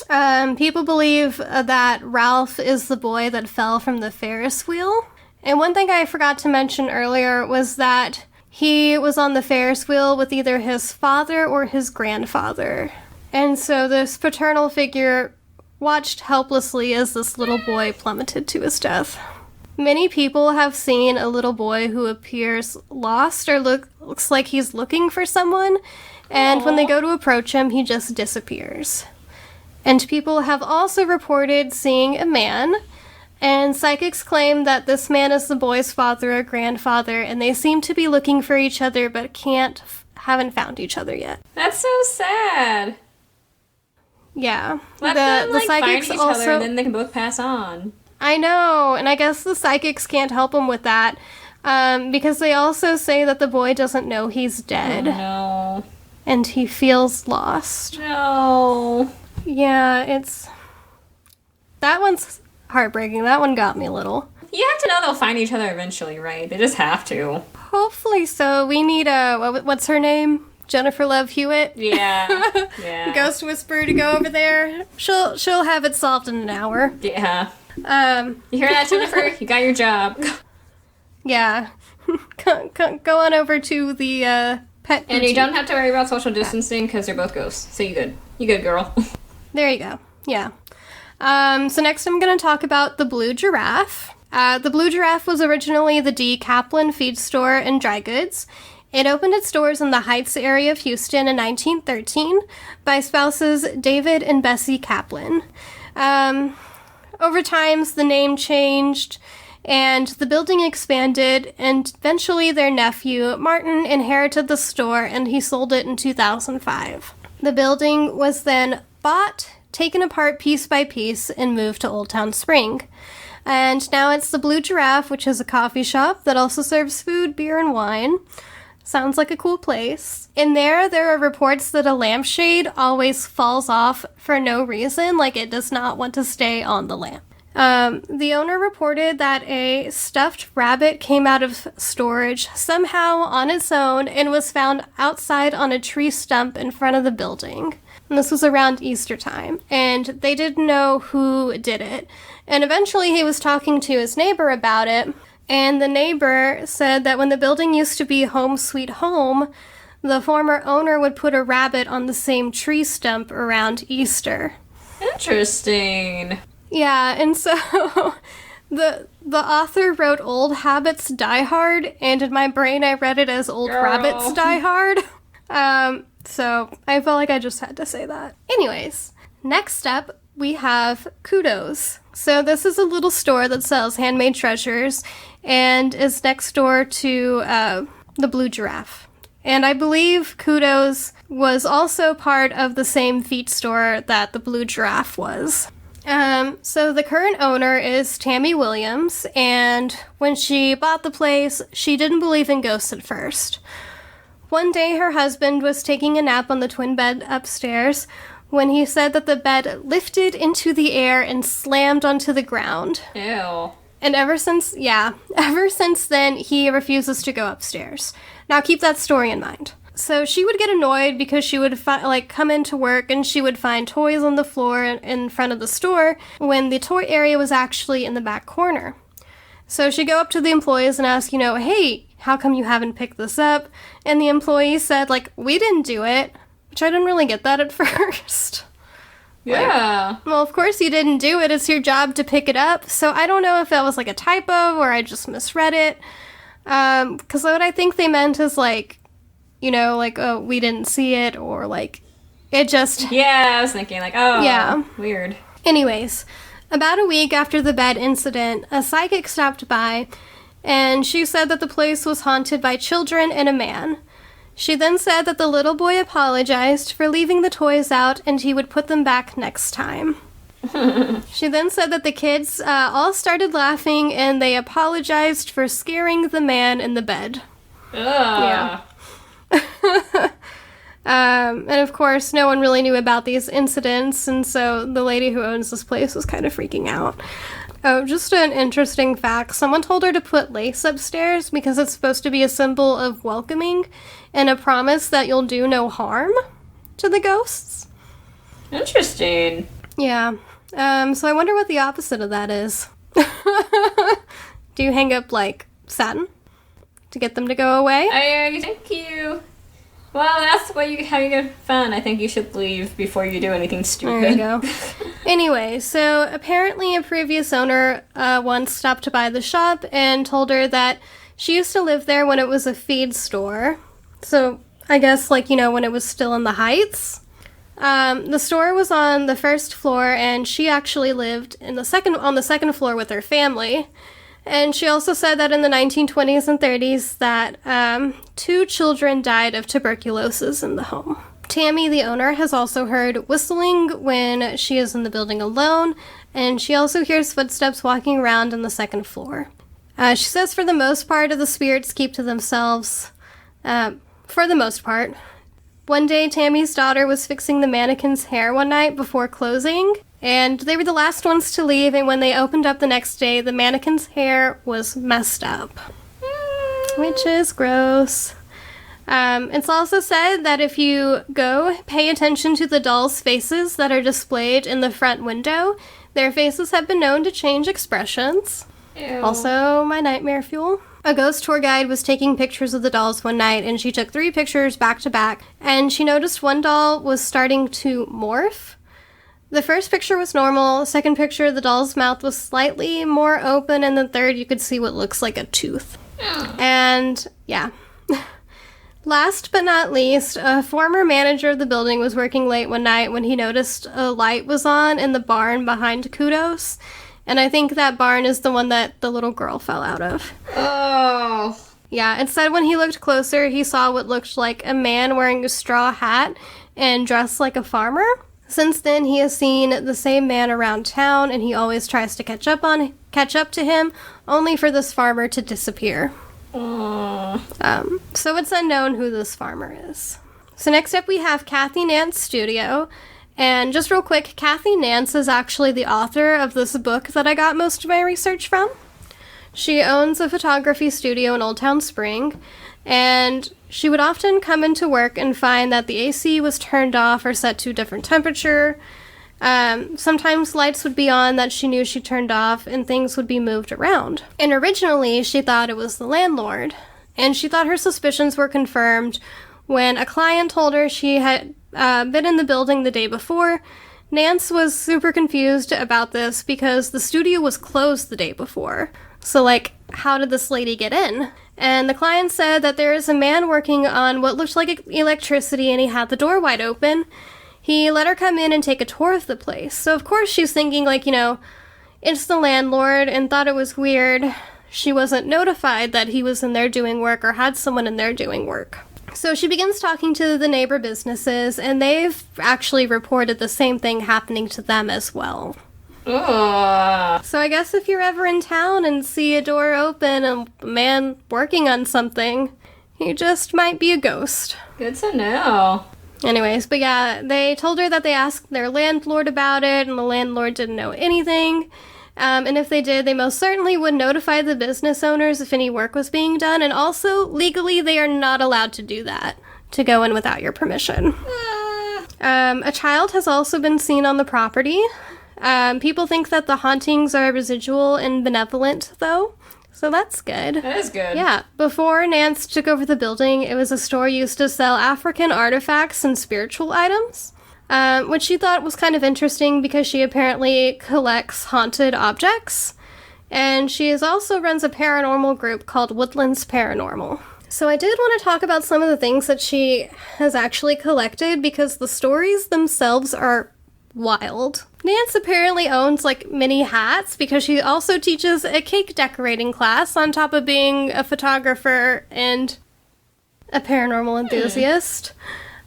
People believe that Ralph is the boy that fell from the Ferris wheel. And one thing I forgot to mention earlier was that he was on the Ferris wheel with either his father or his grandfather. And so this paternal figure watched helplessly as this little boy plummeted to his death. Many people have seen a little boy who appears lost or looks like he's looking for someone, and when they go to approach him, he just disappears. And people have also reported seeing a man, and psychics claim that this man is the boy's father or grandfather, and they seem to be looking for each other but haven't found each other yet. That's so sad. Yeah. Let them, find each other and then they can both pass on. I know, and I guess the psychics can't help him with that, because they also say that the boy doesn't know he's dead. Oh, no. And he feels lost. No. Yeah, that one's heartbreaking. That one got me a little. You have to know they'll find each other eventually, right? They just have to. Hopefully so. We need what's her name? Jennifer Love Hewitt? Yeah. Yeah. Ghost Whisperer to go over there. She'll have it solved in an hour. Yeah. You hear that, Jennifer? You got your job. Yeah. Go on over to the pet And you don't have to worry about social distancing because they're both ghosts. So you good. You good, girl. There you go. Yeah. So next I'm going to talk about the Blue Giraffe. The Blue Giraffe was originally the D. Kaplan feed store and dry goods. It opened its doors in the Heights area of Houston in 1913 by spouses David and Bessie Kaplan. Over time, the name changed, and the building expanded, and eventually their nephew, Martin, inherited the store, and he sold it in 2005. The building was then bought, taken apart piece by piece, and moved to Old Town Spring. And now it's the Blue Giraffe, which is a coffee shop that also serves food, beer, and wine. Sounds like a cool place. In there are reports that a lampshade always falls off for no reason, like it does not want to stay on the lamp. The owner reported that a stuffed rabbit came out of storage somehow on its own and was found outside on a tree stump in front of the building. And this was around Easter time, and they didn't know who did it. And eventually he was talking to his neighbor about it, and the neighbor said that when the building used to be Home Sweet Home, the former owner would put a rabbit on the same tree stump around Easter. Interesting. Yeah, and so the author wrote Old Habits Die Hard, and in my brain I read it as Old Rabbits Die Hard. So I felt like I just had to say that. Anyways, next up we have Kudos. So this is a little store that sells handmade treasures and is next door to the Blue Giraffe. And I believe Kudos was also part of the same feet store that the Blue Giraffe was. So the current owner is Tammy Williams, and when she bought the place, she didn't believe in ghosts at first. One day her husband was taking a nap on the twin bed upstairs when he said that the bed lifted into the air and slammed onto the ground. Ew. And ever since then, he refuses to go upstairs. Now keep that story in mind. So she would get annoyed because she would come into work and she would find toys on the floor in front of the store when the toy area was actually in the back corner. So she'd go up to the employees and ask, hey, how come you haven't picked this up? And the employees said, we didn't do it, which I didn't really get that at first. Yeah. Well, of course you didn't do it. It's your job to pick it up. So I don't know if that was a typo or I just misread it. Because what I think they meant is oh, we didn't see it, or it just... Yeah, I was thinking oh, yeah. Weird. Anyways, about a week after the bed incident, a psychic stopped by, and she said that the place was haunted by children and a man. She then said that the little boy apologized for leaving the toys out and he would put them back next time. She then said that the kids all started laughing and they apologized for scaring the man in the bed. Ugh. Yeah. And of course, no one really knew about these incidents, and so the lady who owns this place was kind of freaking out. Oh, just an interesting fact. Someone told her to put lace upstairs because it's supposed to be a symbol of welcoming and a promise that you'll do no harm to the ghosts. Interesting. Yeah. So I wonder what the opposite of that is. Do you hang up, like, satin to get them to go away? Thank you. Well, that's how you get fun. I think you should leave before you do anything stupid. There you go. Anyway, so apparently a previous owner once stopped by the shop and told her that she used to live there when it was a feed store. So I guess, like, you know, when it was still in the Heights. The store was on the first floor, and she actually lived on the second floor with her family. And she also said that in the 1920s and 30s that 2 children died of tuberculosis in the home. Tammy, the owner, has also heard whistling when she is in the building alone, and she also hears footsteps walking around on the second floor. She says for the most part, the spirits keep to themselves. For the most part. One day, Tammy's daughter was fixing the mannequin's hair one night before closing, and they were the last ones to leave, and when they opened up the next day, the mannequin's hair was messed up. Which is gross. It's also said that if you go pay attention to the dolls' faces that are displayed in the front window, their faces have been known to change expressions. Ew. Also, my nightmare fuel. A ghost tour guide was taking pictures of the dolls one night, and she took 3 pictures back to back, and she noticed one doll was starting to morph. The first picture was normal, the second picture, the doll's mouth was slightly more open, and the third, you could see what looks like a tooth. And, yeah. Last but not least, a former manager of the building was working late one night when he noticed a light was on in the barn behind Kudos. And I think that barn is the one that the little girl fell out of. Oh. Yeah, it said when he looked closer, he saw what looked like a man wearing a straw hat and dressed like a farmer. Since then, he has seen the same man around town, and he always tries to catch up to him, only for this farmer to disappear. So it's unknown who this farmer is. So next up, we have Kathy Nance Studio. And just real quick, Kathy Nance is actually the author of this book that I got most of my research from. She owns a photography studio in Old Town Spring, and she would often come into work and find that the AC was turned off or set to a different temperature. Sometimes lights would be on that she knew she turned off, and things would be moved around. And originally, she thought it was the landlord, and she thought her suspicions were confirmed when a client told her she had been in the building the day before. Nance was super confused about this because the studio was closed the day before. So, like, how did this lady get in? And the client said that there is a man working on what looked like electricity, and he had the door wide open. He let her come in and take a tour of the place. So, of course, she's thinking, like, you know, it's the landlord, and thought it was weird she wasn't notified that he was in there doing work or had someone in there doing work. So she begins talking to the neighbor businesses, and they've actually reported the same thing happening to them as well. Ugh. So I guess if you're ever in town and see a door open and a man working on something, he just might be a ghost. Good to know. Anyways, but yeah, they told her that they asked their landlord about it, and the landlord didn't know anything. And if they did, they most certainly would notify the business owners if any work was being done, and also, legally, they are not allowed to do that, to go in without your permission. A child has also been seen on the property. People think that the hauntings are residual and benevolent, though, so that's good. That is good. Yeah. Before Nance took over the building, it was a store used to sell African artifacts and spiritual items. Which she thought was kind of interesting because she apparently collects haunted objects. And she also runs a paranormal group called Woodlands Paranormal. So I did want to talk about some of the things that she has actually collected because the stories themselves are wild. Nance apparently owns, like, mini hats because she also teaches a cake decorating class on top of being a photographer and a paranormal enthusiast.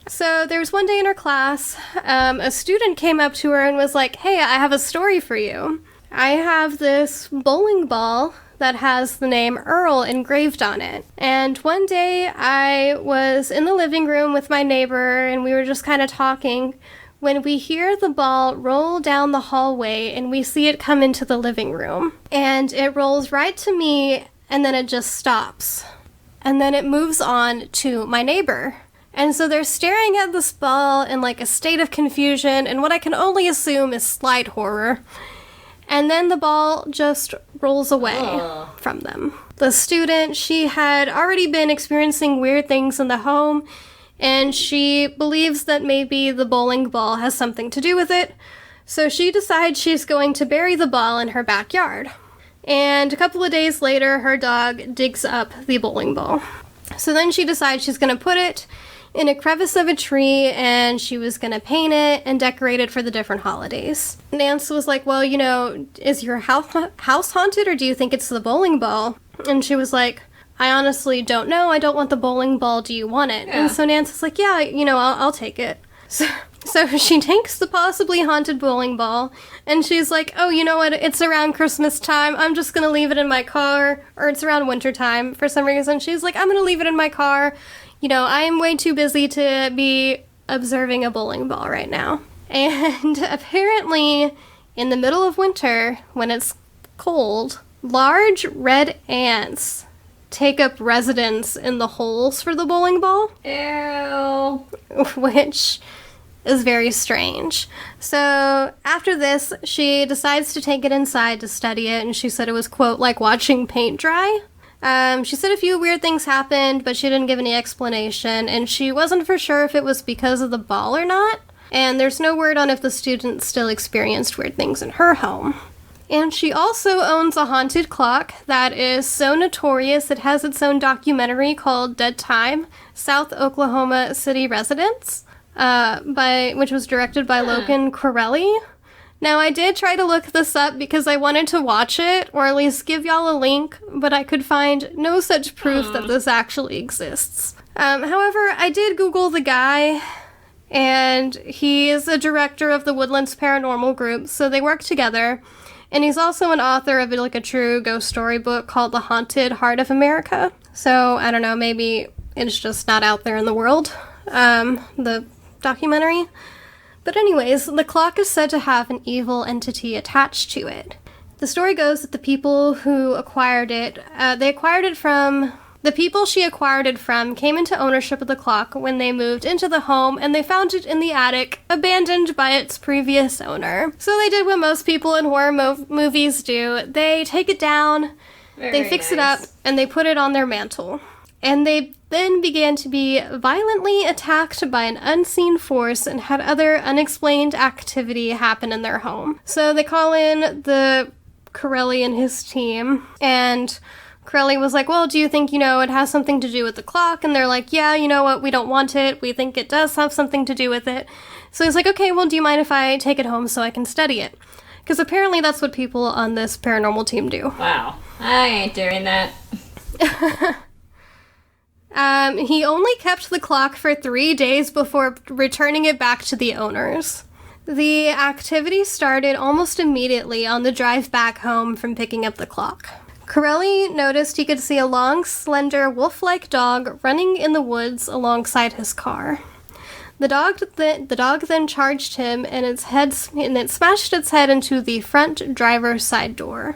So there was one day in her class, a student came up to her and was like, "Hey, I have a story for you. I have this bowling ball that has the name Earl engraved on it. And one day I was in the living room with my neighbor and we were just kind of talking when we hear the ball roll down the hallway and we see it come into the living room. And it rolls right to me and then it just stops. And then it moves on to my neighbor. And so they're staring at this ball in like a state of confusion and what I can only assume is slight horror. And then the ball just rolls away from them. The student, she had already been experiencing weird things in the home, and she believes that maybe the bowling ball has something to do with it. So she decides she's going to bury the ball in her backyard. And a couple of days later, her dog digs up the bowling ball. So then she decides she's going to put it in a crevice of a tree, and she was going to paint it and decorate it for the different holidays. Nance was like, well, you know, is your house haunted, or do you think it's the bowling ball? And she was like, I honestly don't know. I don't want the bowling ball. Do you want it? Yeah. And so Nance is like, yeah, you know, I'll take it. So she takes the possibly haunted bowling ball, and she's like, oh, you know what, it's around Christmas time, I'm just gonna leave it in my car, or it's around winter time for some reason. She's like, I'm gonna leave it in my car. You know, I am way too busy to be observing a bowling ball right now. And apparently, in the middle of winter, when it's cold, large red ants take up residence in the holes for the bowling ball. Ew. Which is very strange. So after this, she decides to take it inside to study it, and she said it was, quote, like watching paint dry. She said a few weird things happened, but she didn't give any explanation, and she wasn't for sure if it was because of the ball or not, and there's no word on if the student still experienced weird things in her home. And she also owns a haunted clock that is so notorious it has its own documentary called Dead Time, South Oklahoma City Residents, which was directed by Logan Corelli. Now, I did try to look this up because I wanted to watch it, or at least give y'all a link, but I could find no such proof that this actually exists. However, I did Google the guy, and he is a director of the Woodlands Paranormal Group, so they work together, and he's also an author of a true ghost story book called The Haunted Heart of America. So, I don't know, maybe it's just not out there in the world, the documentary. But anyways, the clock is said to have an evil entity attached to it. The story goes that the people who acquired it, the people she acquired it from came into ownership of the clock when they moved into the home, and they found it in the attic, abandoned by its previous owner. So they did what most people in horror movies do. They take it down, they fix it up, and they put it on their mantle. And they then began to be violently attacked by an unseen force and had other unexplained activity happen in their home. So they call in the Corelli and his team, and Corelli was like, well, do you think, it has something to do with the clock? And they're like, yeah, you know what, we don't want it. We think it does have something to do with it. So he's like, okay, well, do you mind if I take it home so I can study it? Because apparently that's what people on this paranormal team do. Wow. I ain't doing that. He only kept the clock for 3 days before returning it back to the owners. The activity started almost immediately on the drive back home from picking up the clock. Corelli noticed he could see a long, slender, wolf-like dog running in the woods alongside his car. The dog then charged him, and it smashed its head into the front driver's side door.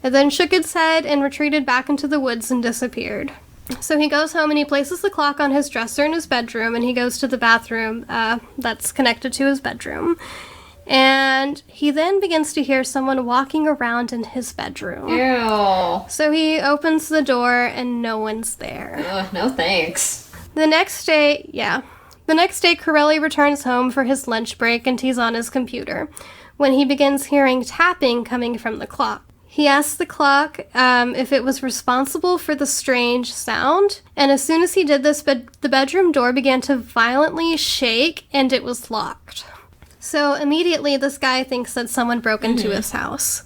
It then shook its head and retreated back into the woods and disappeared. So he goes home and he places the clock on his dresser in his bedroom, and he goes to the bathroom that's connected to his bedroom. And he then begins to hear someone walking around in his bedroom. Ew. So he opens the door and no one's there. Ugh, no thanks. The next day, Corelli returns home for his lunch break, and he's on his computer when he begins hearing tapping coming from the clock. He asked the clock if it was responsible for the strange sound, and as soon as he did this, the bedroom door began to violently shake, and it was locked. So immediately, this guy thinks that someone broke into his house.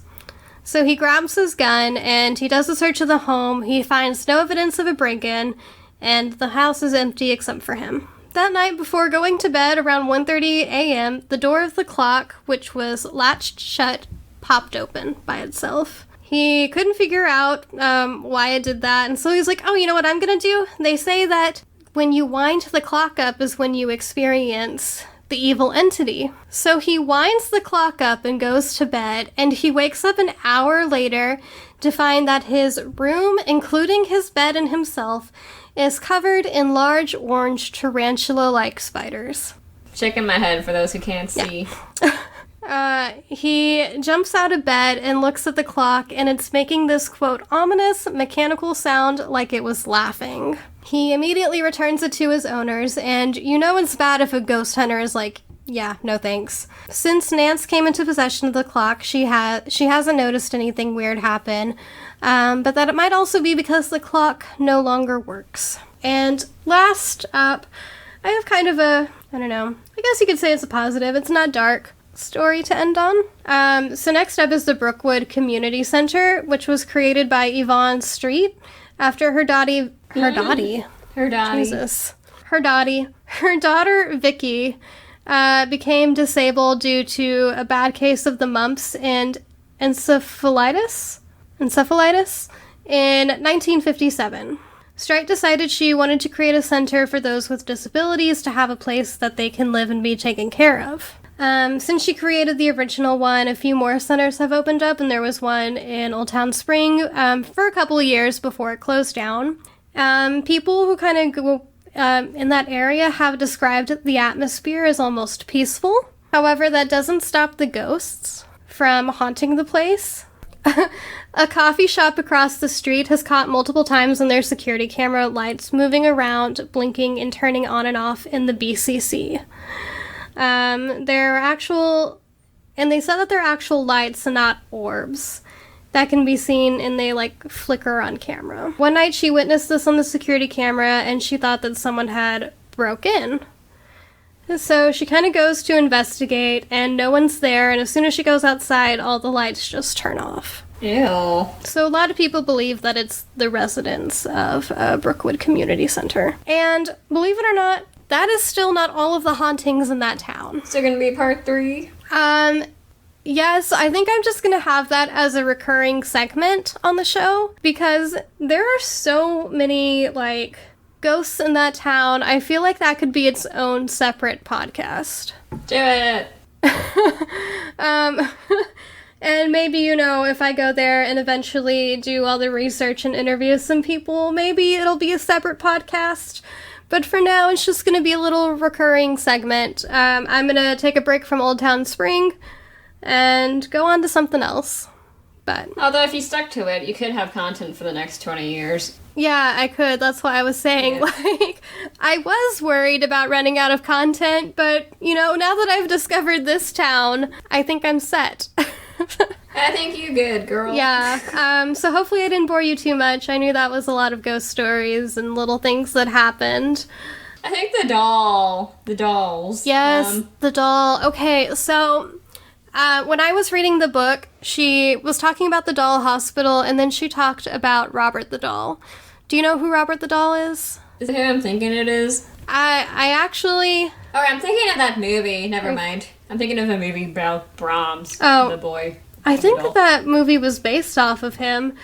So he grabs his gun, and he does a search of the home. He finds no evidence of a break-in, and the house is empty except for him. That night, before going to bed around 1:30 a.m., the door of the clock, which was latched shut, popped open by itself. He couldn't figure out why it did that, and so he's like, oh, you know what I'm gonna do? They say that when you wind the clock up is when you experience the evil entity. So he winds the clock up and goes to bed, and he wakes up an hour later to find that his room, including his bed and himself, is covered in large orange tarantula-like spiders. Shaking my head for those who can't see. He jumps out of bed and looks at the clock, and it's making this, quote, ominous mechanical sound like it was laughing. He immediately returns it to his owners, and you know it's bad if a ghost hunter is like, yeah, no thanks. Since Nance came into possession of the clock, she hasn't noticed anything weird happen, but that it might also be because the clock no longer works. And last up, I have kind of a, I don't know, I guess you could say it's a positive. It's not dark story to end on. So next up is the Brookwood Community Center, which was created by Yvonne Street after her daughter Vicky became disabled due to a bad case of the mumps and encephalitis in 1957. Strite decided she wanted to create a center for those with disabilities to have a place that they can live and be taken care of. Since she created the original one, a few more centers have opened up, and there was one in Old Town Spring for a couple of years before it closed down. People who kind of go in that area have described the atmosphere as almost peaceful. However, that doesn't stop the ghosts from haunting the place. A coffee shop across the street has caught multiple times on their security camera lights moving around, blinking and turning on and off in the BCC. They said that they're actual lights and not orbs that can be seen, and they flicker on camera. One night she witnessed this on the security camera and she thought that someone had broke in. So she kind of goes to investigate and no one's there, and as soon as she goes outside, all the lights just turn off. Ew. So a lot of people believe that it's the residents of Brookwood Community Center. And believe it or not, that is still not all of the hauntings in that town. Is there gonna be part 3? Yes, I think I'm just gonna have that as a recurring segment on the show, because there are so many, ghosts in that town. I feel like that could be its own separate podcast. Do it! And maybe, if I go there and eventually do all the research and interview some people, maybe it'll be a separate podcast. But for now, it's just going to be a little recurring segment. I'm going to take a break from Old Town Spring and go on to something else. But although if you stuck to it, you could have content for the next 20 years. Yeah, I could. That's why I was saying, Yeah. I was worried about running out of content, but, now that I've discovered this town, I think I'm set. I think you good, girl. Yeah, so hopefully I didn't bore you too much. I knew that was a lot of ghost stories and little things that happened. I think the dolls. Yes, the doll. Okay, so when I was reading the book, she was talking about the doll hospital, and then she talked about Robert the doll. Do you know who Robert the doll is? Is it who I'm thinking it is? I actually... Oh, I'm thinking of that movie. Never mind. I'm thinking of a movie about Brahms, the boy. I think that movie was based off of him,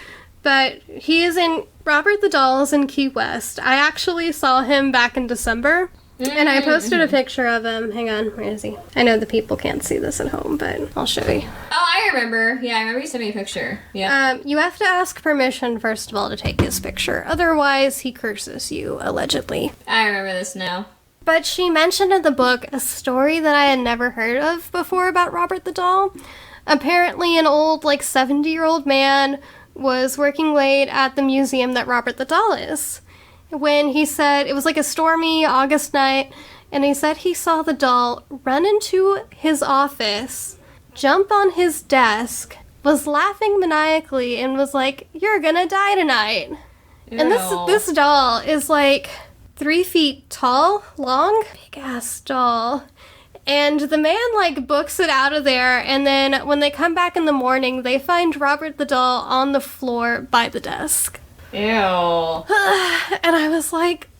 but he is in... Robert the Doll is in Key West. I actually saw him back in December, and I posted a picture of him. Hang on, where is he? I know the people can't see this at home, but I'll show you. Oh, I remember. Yeah, I remember you sent me a picture. Yeah. You have to ask permission, first of all, to take his picture. Otherwise, he curses you, allegedly. I remember this now. But she mentioned in the book a story that I had never heard of before about Robert the Doll. Apparently, an old, 70-year-old man was working late at the museum that Robert the Doll is, when he said, it was a stormy August night, and he said he saw the doll run into his office, jump on his desk, was laughing maniacally, and was like, "You're gonna die tonight." Ew. And this doll is 3 feet tall, long, big-ass doll. And the man, books it out of there, and then when they come back in the morning, they find Robert the doll on the floor by the desk. Ew. And I was,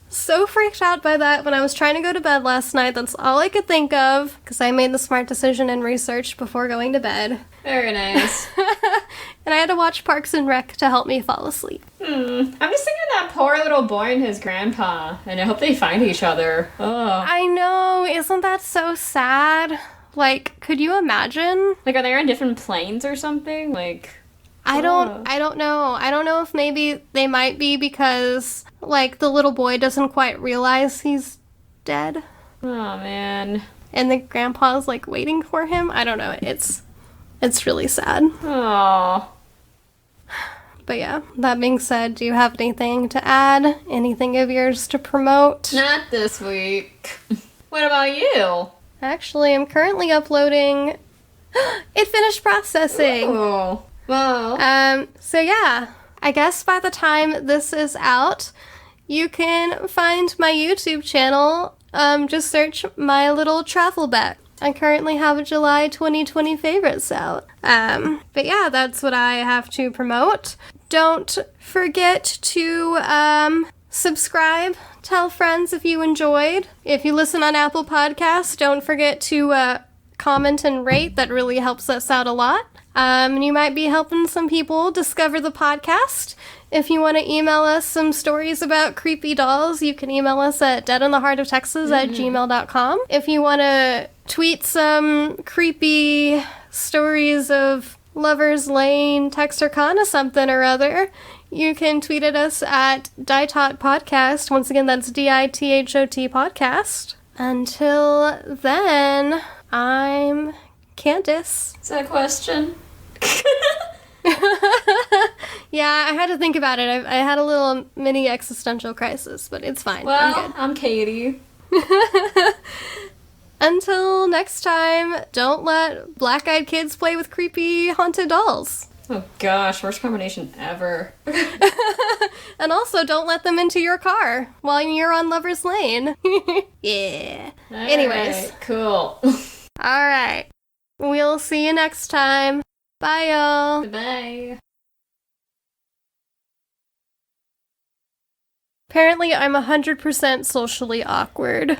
so freaked out by that when I was trying to go to bed last night. That's all I could think of, because I made the smart decision and researched before going to bed. Very nice. And I had to watch Parks and Rec to help me fall asleep. I'm just thinking of that poor little boy and his grandpa, and I hope they find each other. Oh. I know, isn't that so sad? Could you imagine? Are they on different planes or something? I don't know. I don't know if maybe they might be because, like, the little boy doesn't quite realize he's dead. Oh, man. And the grandpa's, like, waiting for him. I don't know. It's really sad. Oh. But yeah, that being said, do you have anything to add? Anything of yours to promote? Not this week. What about you? Actually, I'm currently uploading... It finished processing! Ooh. Well. So yeah, I guess by the time this is out, you can find my YouTube channel. Just search My Little Travel Bag. I currently have a July 2020 favorites out. But yeah, that's what I have to promote. Don't forget to subscribe. Tell friends if you enjoyed. If you listen on Apple Podcasts, don't forget to comment and rate. That really helps us out a lot. And you might be helping some people discover the podcast. If you want to email us some stories about creepy dolls, you can email us at deadintheheartoftexas@gmail.com. If you want to tweet some creepy stories of Lover's Lane, Texarkana something or other, you can tweet at us at Ditot Podcast. Once again, that's DITHOT Podcast. Until then, I'm Candace. Is that a question? Yeah, I had to think about it. I had a little mini existential crisis, but it's fine. Well, I'm Katie. Until next time, don't let black-eyed kids play with creepy haunted dolls. Oh gosh, worst combination ever. And also, don't let them into your car while you're on Lover's Lane. Yeah. Anyways. Right, cool. Alright. We'll see you next time. Bye, y'all. Bye. Apparently, I'm 100% socially awkward.